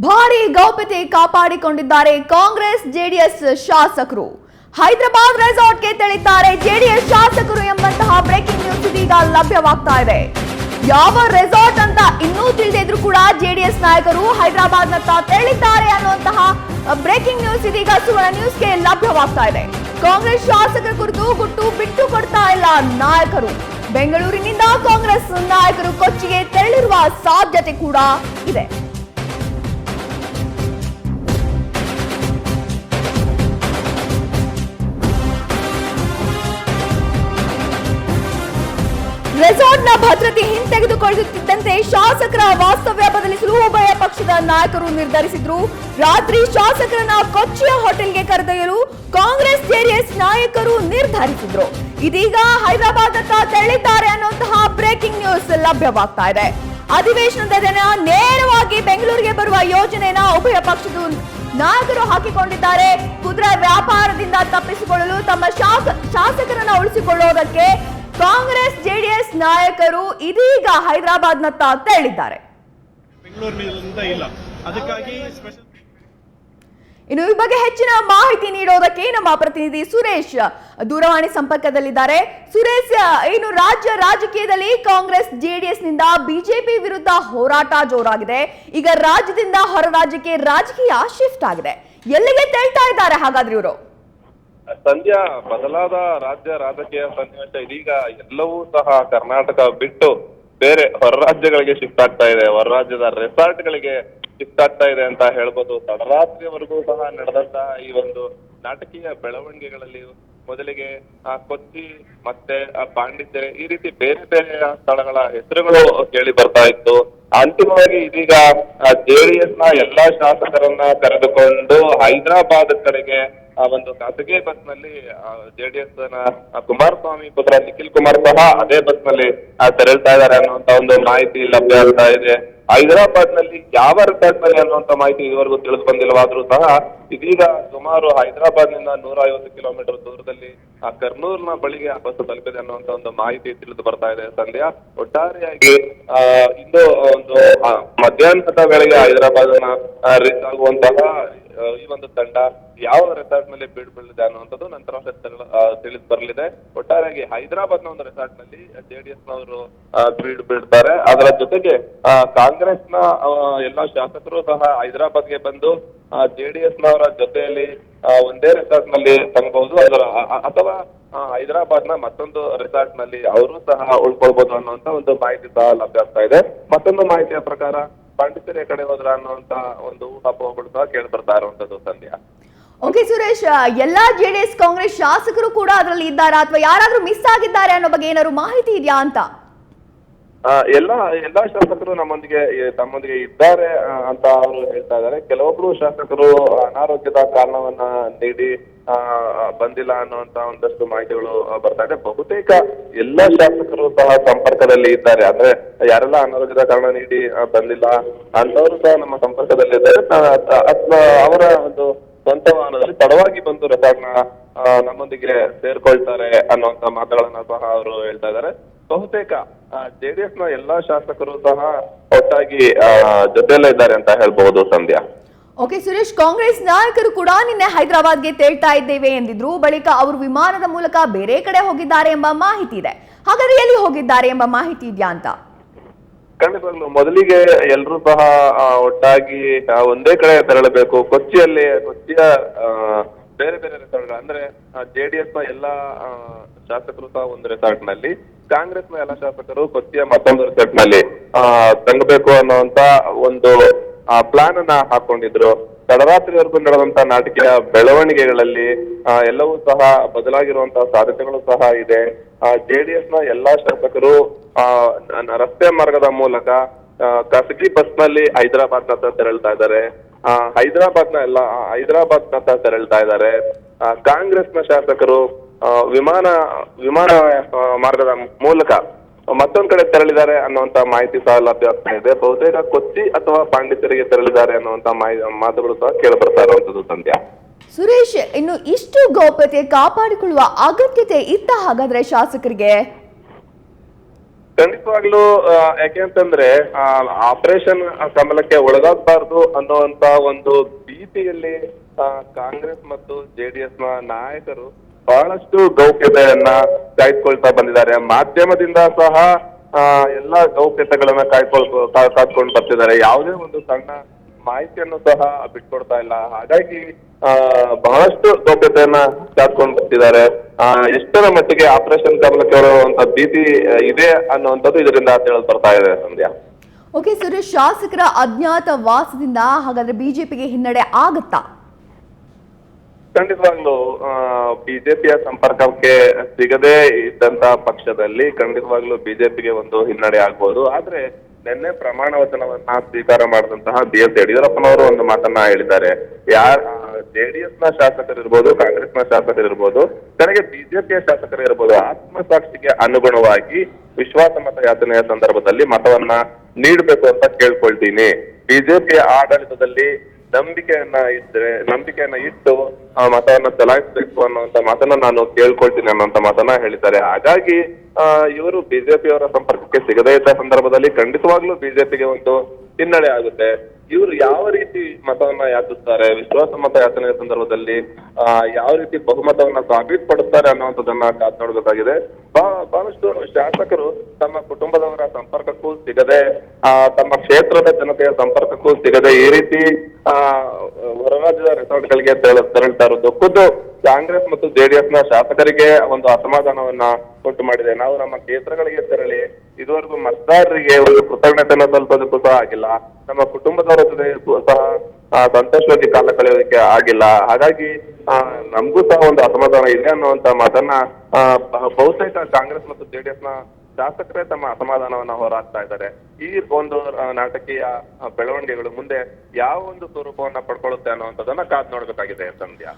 ಭಾರಿ ಗೌಪ್ಯತೆ ಕಾಪಾಡಿಕೊಂಡಿದ್ದಾರೆ ಕಾಂಗ್ರೆಸ್ ಜೆಡಿಎಸ್ ಶಾಸಕರು. ಹೈದರಾಬಾದ್ ರೆಸಾರ್ಟ್ಗೆ ತೆರಳಿದ್ದಾರೆ ಜೆಡಿಎಸ್ ಶಾಸಕರು ಎಂಬಂತಹ ಬ್ರೇಕಿಂಗ್ ನ್ಯೂಸ್ ಇದೀಗ ಲಭ್ಯವಾಗ್ತಾ ಇದೆ. ಯಾವ ರೆಸಾರ್ಟ್ ಅಂತ ಇನ್ನೂ ತಿಳಿದಿದ್ರು ಕೂಡ ಜೆಡಿಎಸ್ ನಾಯಕರು ಹೈದರಾಬಾದ್ನತ್ತ ತೆರಳಿದ್ದಾರೆ ಅನ್ನುವಂತಹ ಬ್ರೇಕಿಂಗ್ ನ್ಯೂಸ್ ಇದೀಗ ಸುವರ್ಣ ನ್ಯೂಸ್ಗೆ ಲಭ್ಯವಾಗ್ತಾ ಇದೆ. ಕಾಂಗ್ರೆಸ್ ಶಾಸಕರ ಕುರಿತು ಗುಟ್ಟು ಬಿಟ್ಟು ಕೊಡ್ತಾ ಇಲ್ಲ ನಾಯಕರು. ಬೆಂಗಳೂರಿನಿಂದ ಕಾಂಗ್ರೆಸ್ ನಾಯಕರು ಕೊಚ್ಚಿಗೆ ತೆರಳಿರುವ ಸಾಧ್ಯತೆ ಕೂಡ ಇದೆ. ರೆಸಾರ್ಟ್ನ ಭದ್ರತೆ ಹಿಂತೆಗೆದುಕೊಳ್ಳುತ್ತಿದ್ದಂತೆ ಶಾಸಕರ ವಾಸ್ತವ್ಯ ಬದಲಿಸಲು ಉಭಯ ಪಕ್ಷದ ನಾಯಕರು ನಿರ್ಧರಿಸಿದ್ರು. ರಾತ್ರಿ ಶಾಸಕರನ್ನ ಕೊಚ್ಚಿಯ ಹೋಟೆಲ್ಗೆ ಕರೆದೊಯ್ಯಲು ಕಾಂಗ್ರೆಸ್ ಜೆಡಿಎಸ್ ನಾಯಕರು ನಿರ್ಧರಿಸಿದ್ರು. ಇದೀಗ ಹೈದರಾಬಾದ್ನತ್ತ ತೆರಳಿದ್ದಾರೆ ಅನ್ನುವಂತಹ ಬ್ರೇಕಿಂಗ್ ನ್ಯೂಸ್ ಲಭ್ಯವಾಗ್ತಾ ಇದೆ. ಅಧಿವೇಶನದ ದಿನ ನೇರವಾಗಿ ಬೆಂಗಳೂರಿಗೆ ಬರುವ ಯೋಜನೆಯನ್ನ ಉಭಯ ಪಕ್ಷದ ನಾಯಕರು ಹಾಕಿಕೊಂಡಿದ್ದಾರೆ. ಕುದುರೆ ವ್ಯಾಪಾರದಿಂದ ತಪ್ಪಿಸಿಕೊಳ್ಳಲು ತಮ್ಮ ಶಾಸಕರನ್ನ ಉಳಿಸಿಕೊಳ್ಳುವುದಕ್ಕೆ ಕಾಂಗ್ರೆಸ್ ಜೆಡಿಎಸ್ ನಾಯಕರು ಇದೀಗ ಹೈದರಾಬಾದ್ನತ್ತ ತೆರಳಿದ್ದಾರೆ. ಇನ್ನು ಈ ಬಗ್ಗೆ ಹೆಚ್ಚಿನ ಮಾಹಿತಿ ನೀಡೋದಕ್ಕೆ ನಮ್ಮ ಪ್ರತಿನಿಧಿ ಸುರೇಶ್ ದೂರವಾಣಿ ಸಂಪರ್ಕದಲ್ಲಿದ್ದಾರೆ. ಸುರೇಶ್, ಇನ್ನು ರಾಜ್ಯ ರಾಜಕೀಯದಲ್ಲಿ ಕಾಂಗ್ರೆಸ್ ಜೆಡಿಎಸ್ ನಿಂದ ಬಿಜೆಪಿ ವಿರುದ್ಧ ಹೋರಾಟ ಜೋರಾಗಿದೆ. ಈಗ ರಾಜ್ಯದಿಂದ ಹೊರ ರಾಜ್ಯಕ್ಕೆ ರಾಜಕೀಯ ಶಿಫ್ಟ್ ಆಗಿದೆ. ಎಲ್ಲಿಗೆ ತೆರಳ್ತಾ ಇದ್ದಾರೆ ಹಾಗಾದ್ರೆ ಇವರು? ಸಂಧ್ಯಾ, ಬದಲಾದ ರಾಜ್ಯ ರಾಜಕೀಯ ಸನ್ನಿವೇಶ ಇದೀಗ ಎಲ್ಲವೂ ಸಹ ಕರ್ನಾಟಕ ಬಿಟ್ಟು ಬೇರೆ ಹೊರ ರಾಜ್ಯಗಳಿಗೆ ಶಿಫ್ಟ್ ಆಗ್ತಾ ಇದೆ. ಹೊರ ರಾಜ್ಯದ ರೆಸಾರ್ಟ್ ಗಳಿಗೆ ಶಿಫ್ಟ್ ಆಗ್ತಾ ಇದೆ ಅಂತ ಹೇಳ್ಬೋದು. ತಡರಾತ್ರಿವರೆಗೂ ಸಹ ನಡೆದಂತ ಈ ಒಂದು ನಾಟಕೀಯ ಬೆಳವಣಿಗೆಗಳಲ್ಲಿ ಮೊದಲಿಗೆ ಕೊಚ್ಚಿ ಮತ್ತೆ ಪಾಂಡಿಚೇರಿ ಈ ರೀತಿ ಬೇರೆ ಬೇರೆ ಸ್ಥಳಗಳ ಹೆಸರುಗಳು ಕೇಳಿ ಬರ್ತಾ ಇತ್ತು. ಅಂತಿಮವಾಗಿ ಇದೀಗ ಜೆಡಿಎಸ್ ನ ಎಲ್ಲಾ ಶಾಸಕರನ್ನ ಕರೆದುಕೊಂಡು ಹೈದರಾಬಾದ್ ಕಡೆಗೆ ಒಂದು ಖಾಸಗಿ ಬಸ್ ನಲ್ಲಿ ಜೆಡಿಎಸ್ ನ ಕುಮಾರಸ್ವಾಮಿ ಪುತ್ರ ನಿಖಿಲ್ ಕುಮಾರ್ ಸಹ ಅದೇ ಬಸ್ ನಲ್ಲಿ ತೆರಳ್ತಾ ಇದ್ದಾರೆ ಅನ್ನುವಂತ ಒಂದು ಮಾಹಿತಿ ಲಭ್ಯ ಆಗ್ತಾ ಇದೆ. ಹೈದರಾಬಾದ್ ನಲ್ಲಿ ಯಾವ ರೆಸಾರ್ಟ್ ನಲ್ಲಿ ಅನ್ನುವಂತ ಮಾಹಿತಿ ಇದುವರೆಗೂ ತಿಳಿದು ಬಂದಿಲ್ಲವಾದ್ರೂ ಸಹ ಇದೀಗ ಸುಮಾರು ಹೈದರಾಬಾದ್ ನಿಂದ 150 ಕಿಲೋಮೀಟರ್ ದೂರದಲ್ಲಿ ಕರ್ನೂಲ್ನ ಬಳಿಗೆ ಆ ಬಸ್ ತಲುಪಿದೆ ಅನ್ನುವಂತ ಒಂದು ಮಾಹಿತಿ ತಿಳಿದು ಬರ್ತಾ ಇದೆ. ಸಂಧ್ಯಾ, ಒಟ್ಟಾರೆಯಾಗಿ ಇಂದು ಒಂದು ಮಧ್ಯಾಹ್ನದ ವೇಳೆಗೆ ಹೈದರಾಬಾದ್ ರೀಚ್ ಆಗುವಂತಹ ಈ ಒಂದು ತಂಡ ಯಾವ ರೆಸಾರ್ಟ್ ನಲ್ಲಿ ಬೀಳ್ಬೀಳಿದೆ ಅನ್ನುವಂಥದ್ದು ನಂತರ ತಿಳಿದು ಬರಲಿದೆ. ಒಟ್ಟಾರೆಯಾಗಿ ಹೈದರಾಬಾದ್ ನ ಒಂದು ರೆಸಾರ್ಟ್ ನಲ್ಲಿ ಜೆಡಿಎಸ್ ನವರು ಬೀಳ್ತಾರೆ. ಅದರ ಜೊತೆಗೆ ಕಾಂಗ್ರೆಸ್ ನ ಎಲ್ಲಾ ಶಾಸಕರು ಸಹ ಹೈದರಾಬಾದ್ಗೆ ಬಂದು ಜೆಡಿಎಸ್ ನವರ ಜೊತೆಯಲ್ಲಿ ಒಂದೇ ರೆಸಾರ್ಟ್ ನಲ್ಲಿ ತಂಗಬಹುದು, ಅಥವಾ ಹೈದರಾಬಾದ್ ನ ಮತ್ತೊಂದು ರೆಸಾರ್ಟ್ ನಲ್ಲಿ ಅವರು ಸಹ ಉಳ್ಕೊಳ್ಬಹುದು ಅನ್ನುವಂತ ಒಂದು ಮಾಹಿತಿ ಸಹ ಲಭ್ಯ ಆಗ್ತಾ ಇದೆ. ಮತ್ತೊಂದು ಮಾಹಿತಿಯ ಪ್ರಕಾರ ಪಾಂಡಿಚೇರಿ ಕಡೆ ಹೋದ್ರ ಅನ್ನುವಂತ ಒಂದು ಊಹಾಪೋಹಗಳು ಸಹ ಕೇಳಿ ಬರ್ತಾ ಇರುವಂತದ್ದು. ಸಂಧ್ಯಾ, ಓಕೆ ಸುರೇಶ್, ಎಲ್ಲಾ ಜೆಡಿಎಸ್ ಕಾಂಗ್ರೆಸ್ ಶಾಸಕರು ಕೂಡ ಅದರಲ್ಲಿ ಇದ್ದಾರಾ ಅಥವಾ ಯಾರಾದ್ರೂ ಮಿಸ್ ಆಗಿದ್ದಾರೆ ಅನ್ನೋ ಬಗ್ಗೆ ಏನಾದ್ರು ಮಾಹಿತಿ ಇದೆಯಾ ಅಂತ? ಎಲ್ಲಾ ಶಾಸಕರು ತಮ್ಮೊಂದಿಗೆ ಇದ್ದಾರೆ ಅಂತ ಅವರು ಹೇಳ್ತಾ ಇದ್ದಾರೆ. ಕೆಲವೊಬ್ರು ಶಾಸಕರು ಅನಾರೋಗ್ಯದ ಕಾರಣವನ್ನ ನೀಡಿ ಬಂದಿಲ್ಲ ಅನ್ನುವಂತ ಒಂದಷ್ಟು ಮಾಹಿತಿಗಳು ಬರ್ತಾ ಇದೆ. ಬಹುತೇಕ ಎಲ್ಲಾ ಶಾಸಕರು ಸಹ ಸಂಪರ್ಕದಲ್ಲಿ ಇದ್ದಾರೆ. ಅಂದ್ರೆ ಯಾರೆಲ್ಲ ಅನಾರೋಗ್ಯದ ಕಾರಣ ನೀಡಿ ಬಂದಿಲ್ಲ ಅಂತವರು ಸಹ ನಮ್ಮ ಸಂಪರ್ಕದಲ್ಲಿ ಇದ್ದಾರೆ. ಅವರ ಒಂದು ಸ್ವಂತ ವಾಹನದಲ್ಲಿ ತಡವಾಗಿ ಬಂದು ರೆಸಾರ್ಟ್ ನ ನಮ್ಮೊಂದಿಗೆ ಸೇರ್ಕೊಳ್ತಾರೆ ಅನ್ನುವಂತ ಮಾತುಗಳನ್ನ ಸಹ ಅವರು ಹೇಳ್ತಾ ಇದ್ದಾರೆ. ಬಹುತೇಕ ಜೆಡಿಎಸ್ ನ ಎಲ್ಲಾ ಶಾಸಕರು ಸಹ ಒಟ್ಟಾಗಿ ಜೊತೆಯಲ್ಲೇ ಇದ್ದಾರೆ ಅಂತ ಹೇಳ್ಬಹುದು. ಸಂಧ್ಯಾ, ಓಕೆ ಸುರೇಶ್, ಕಾಂಗ್ರೆಸ್ ನಾಯಕರು ಕೂಡ ನಿನ್ನೆ ಹೈದರಾಬಾದ್ಗೆ ತೆರಳ್ತಾ ಇದ್ದೇವೆ ಎಂದಿದ್ರು. ಬಳಿಕ ಅವರು ವಿಮಾನದ ಮೂಲಕ ಬೇರೆ ಕಡೆ ಹೋಗಿದ್ದಾರೆ ಎಂಬ ಮಾಹಿತಿ ಇದೆ. ಹಾಗಾದ್ರೆ ಎಲ್ಲಿ ಹೋಗಿದ್ದಾರೆ ಎಂಬ ಮಾಹಿತಿ ಇದೆಯಾ ಅಂತ? ಖಂಡಿತವಾಗ್ಲು ಮೊದಲಿಗೆ ಎಲ್ಲರೂ ಸಹ ಒಟ್ಟಾಗಿ ಒಂದೇ ಕಡೆ ತೆರಳಬೇಕು. ಕೊಚ್ಚಿಯ ಬೇರೆ ಬೇರೆ ರೆಸಾರ್ಟ್ ಅಂದ್ರೆ ಜೆಡಿಎಸ್ ನ ಎಲ್ಲಾ ಶಾಸಕರು ಸಹ ಒಂದು ರೆಸಾರ್ಟ್ ನಲ್ಲಿ, ಕಾಂಗ್ರೆಸ್ ನ ಎಲ್ಲಾ ಶಾಸಕರು ಕೊಚ್ಚಿಯ ಮತ್ತೊಂದು ರೆಸಾರ್ಟ್ ನಲ್ಲಿ ತಂಗಬೇಕು ಅನ್ನುವಂತ ಒಂದು ಪ್ಲಾನ್ ಅನ್ನ ಹಾಕೊಂಡಿದ್ರು. ತಡರಾತ್ರಿವರೆಗೂ ನಡೆದಂತ ನಾಟಕೀಯ ಬೆಳವಣಿಗೆಗಳಲ್ಲಿ ಎಲ್ಲವೂ ಸಹ ಬದಲಾಗಿರುವಂತಹ ಸಾಧ್ಯತೆಗಳು ಸಹ ಇದೆ. ಜೆಡಿಎಸ್ ನ ಎಲ್ಲಾ ಶಾಸಕರು ರಸ್ತೆ ಮಾರ್ಗದ ಮೂಲಕ ಖಾಸಗಿ ಬಸ್ ನಲ್ಲಿ ಹೈದರಾಬಾದ್ ನತ್ತ ತೆರಳ್ತಾ ಇದ್ದಾರೆ. ಹೈದರಾಬಾದ್ ನತ್ತ ತೆರಳ್ತಾ ಇದ್ದಾರೆ. ಕಾಂಗ್ರೆಸ್ ನ ಶಾಸಕರು ವಿಮಾನ ಮಾರ್ಗದ ಮೂಲಕ ಮತ್ತೊಂದ್ ಕಡೆ ತೆರಳಿದ್ದಾರೆ ಅನ್ನುವಂತ ಮಾಹಿತಿ ಸಹ ಲಭ್ಯ ಆಗ್ತಾ ಇದೆ. ಬಹುತೇಕ ಕೊಚ್ಚಿ ಅಥವಾ ಪಾಂಡಿಚೇರಿಗೆ ತೆರಳಿದ್ದಾರೆ ಅನ್ನುವಂತ ಮಾತುಗಳು ಸಹ ಕೇಳಿ ಬರ್ತಾ ಇರುವಂತದ್ದು. ಸಂಧ್ಯಾ, ಸುರೇಶ್, ಇನ್ನು ಇಷ್ಟು ಗೌಪ್ಯತೆ ಕಾಪಾಡಿಕೊಳ್ಳುವ ಅಗತ್ಯತೆ ಇತ್ತ ಹಾಗಾದ್ರೆ ಶಾಸಕರಿಗೆ? ಖಂಡಿತವಾಗ್ಲೂ ಯಾಕೆಂತಂದ್ರೆ ಆಪರೇಷನ್ ಕಮಲಕ್ಕೆ ಒಳಗಾಗಬಾರ್ದು ಅನ್ನುವಂತ ಒಂದು ಭೀತಿಯಲ್ಲಿ ಕಾಂಗ್ರೆಸ್ ಮತ್ತು ಜೆಡಿಎಸ್ ನ ನಾಯಕರು ಬಹಳಷ್ಟು ಗೌಪ್ಯತೆಯನ್ನ ಕಾಯ್ದುಕೊಳ್ತಾ ಬಂದಿದ್ದಾರೆ. ಮಾಧ್ಯಮದಿಂದ ಸಹ ಎಲ್ಲಾ ಗೌಪ್ಯತೆಗಳನ್ನ ಕಾಯ್ಕೊಂಡು ಬರ್ತಿದ್ದಾರೆ. ಯಾವುದೇ ಒಂದು ಸಣ್ಣ ಮಾಹಿತಿಯನ್ನು ಸಹ ಬಿಟ್ಕೊಡ್ತಾ ಇಲ್ಲ. ಹಾಗಾಗಿ ಬಹಳಷ್ಟು ಗೌಪ್ಯತೆಯನ್ನ ಕಾದ್ಕೊಂಡು ಬರ್ತಿದ್ದಾರೆ. ಎಷ್ಟರ ಮಟ್ಟಿಗೆ ಆಪರೇಷನ್ ಕಮಲಕ್ಕೆ ಬರುವಂತ ಭೀತಿ ಇದೆ ಅನ್ನುವಂಥದ್ದು ಇದರಿಂದ ತಿಳಿದು ಬರ್ತಾ ಇದೆ ಸಂಧ್ಯಾ. ಓಕೆ ಸುರೇಶ್, ಶಾಸಕರ ಅಜ್ಞಾತ ವಾಸದಿಂದ ಹಾಗಾದ್ರೆ ಬಿಜೆಪಿಗೆ ಹಿನ್ನಡೆ ಆಗುತ್ತಾ? ಖಂಡಿತವಾಗ್ಲೂ ಬಿಜೆಪಿಯ ಸಂಪರ್ಕಕ್ಕೆ ಸಿಗದೇ ಇದ್ದಂತ ಪಕ್ಷದಲ್ಲಿ ಖಂಡಿತವಾಗ್ಲೂ ಬಿಜೆಪಿಗೆ ಒಂದು ಹಿನ್ನಡೆ ಆಗ್ಬೋದು. ಆದ್ರೆ ನಿನ್ನೆ ಪ್ರಮಾಣ ವಚನವನ್ನ ಸ್ವೀಕಾರ ಮಾಡಿದಂತಹ BS ಯಡಿಯೂರಪ್ಪನವರು ಒಂದು ಮಾತನ್ನ ಹೇಳಿದ್ದಾರೆ. ಜೆಡಿಎಸ್ ನ ಶಾಸಕರಿರ್ಬೋದು, ಕಾಂಗ್ರೆಸ್ ನ ಶಾಸಕರಿರ್ಬೋದು, ನನಗೆ ಬಿಜೆಪಿಯ ಶಾಸಕರಿರ್ಬೋದು, ಆತ್ಮಸಾಕ್ಷಿಗೆ ಅನುಗುಣವಾಗಿ ವಿಶ್ವಾಸ ಮತ ಯಾಚನೆಯ ಸಂದರ್ಭದಲ್ಲಿ ಮತವನ್ನ ನೀಡಬೇಕು ಅಂತ ಕೇಳ್ಕೊಳ್ತೀನಿ. ಬಿಜೆಪಿಯ ಆಡಳಿತದಲ್ಲಿ ನಂಬಿಕೆಯನ್ನ ಇಟ್ಟು ಮತವನ್ನ ಚಲಾಯಿಸಬೇಕು ಅನ್ನುವಂತ ಮಾತನ್ನ ನಾನು ಕೇಳ್ಕೊಳ್ತೀನಿ ಅನ್ನುವಂತ ಮಾತನ್ನ ಹೇಳಿದ್ದಾರೆ. ಹಾಗಾಗಿ ಇವರು ಬಿಜೆಪಿಯವರ ಸಂಪರ್ಕಕ್ಕೆ ಸಿಗದೇ ಇದ್ದ ಸಂದರ್ಭದಲ್ಲಿ ಖಂಡಿತವಾಗ್ಲೂ ಬಿಜೆಪಿಗೆ ಒಂದು ಹಿನ್ನಡೆ ಆಗುತ್ತೆ. ಇವರು ಯಾವ ರೀತಿ ಮತವನ್ನ ಯಾಚಿಸ್ತಾರೆ, ವಿಶ್ವಾಸ ಮತ ಯಾಚನೆಯ ಸಂದರ್ಭದಲ್ಲಿ ಯಾವ ರೀತಿ ಬಹುಮತವನ್ನ ಸಾಬೀತುಪಡಿಸ್ತಾರೆ ಅನ್ನುವಂಥದ್ದನ್ನ ಕಾದ್ ನೋಡ್ಬೇಕಾಗಿದೆ. ಬಹಳಷ್ಟು ಶಾಸಕರು ತಮ್ಮ ಕುಟುಂಬದವರ ಸಂಪರ್ಕಕ್ಕೂ ಸಿಗದೆ, ತಮ್ಮ ಕ್ಷೇತ್ರದ ಜನತೆಯ ಸಂಪರ್ಕಕ್ಕೂ ಸಿಗದೆ ಈ ರೀತಿ ಹೊರ ರಾಜ್ಯದ ರೆಸಾರ್ಟ್ಗಳಿಗೆ ತೆರಳ್ತಾ ಇರೋದು ಖುದ್ದು ಕಾಂಗ್ರೆಸ್ ಮತ್ತು ಜೆಡಿಎಸ್ ನ ಶಾಸಕರಿಗೆ ಒಂದು ಅಸಮಾಧಾನವನ್ನ ಉಂಟು ಮಾಡಿದೆ. ನಾವು ನಮ್ಮ ಕ್ಷೇತ್ರಗಳಿಗೆ ತೆರಳಿ ಇದುವರೆಗೂ ಮತದಾರರಿಗೆ ಒಂದು ಕೃತಜ್ಞತೆಯನ್ನು ಸಲ್ಲಿಸೋದಕ್ಕೂ ಸಹ ಆಗಿಲ್ಲ, ನಮ್ಮ ಕುಟುಂಬದವರ ಜೊತೆ ಸಹ ಸಂತೋಷವಾಗಿ ಕಾಲ ಕಳೆಯೋದಕ್ಕೆ ಆಗಿಲ್ಲ. ಹಾಗಾಗಿ ನಮಗೂ ಸಹ ಒಂದು ಅಸಮಾಧಾನ ಇದೆ ಅನ್ನುವಂತ ಮಾತನ್ನ ಬಹುತೇಕ ಕಾಂಗ್ರೆಸ್ ಮತ್ತು ಜೆಡಿಎಸ್ ನ ಶಾಸಕರೇ ತಮ್ಮ ಅಸಮಾಧಾನವನ್ನ ಹೊರಹಾಕ್ತಾ ಇದ್ದಾರೆ. ಈ ಒಂದು ನಾಟಕೀಯ ಬೆಳವಣಿಗೆಗಳು ಮುಂದೆ ಯಾವ ಒಂದು ಸ್ವರೂಪವನ್ನ ಪಡ್ಕೊಳ್ಳುತ್ತೆ ಅನ್ನುವಂಥದ್ದನ್ನ ಕಾದ್ ನೋಡ್ಬೇಕಾಗಿದೆ ಸಂಧ್ಯಾ.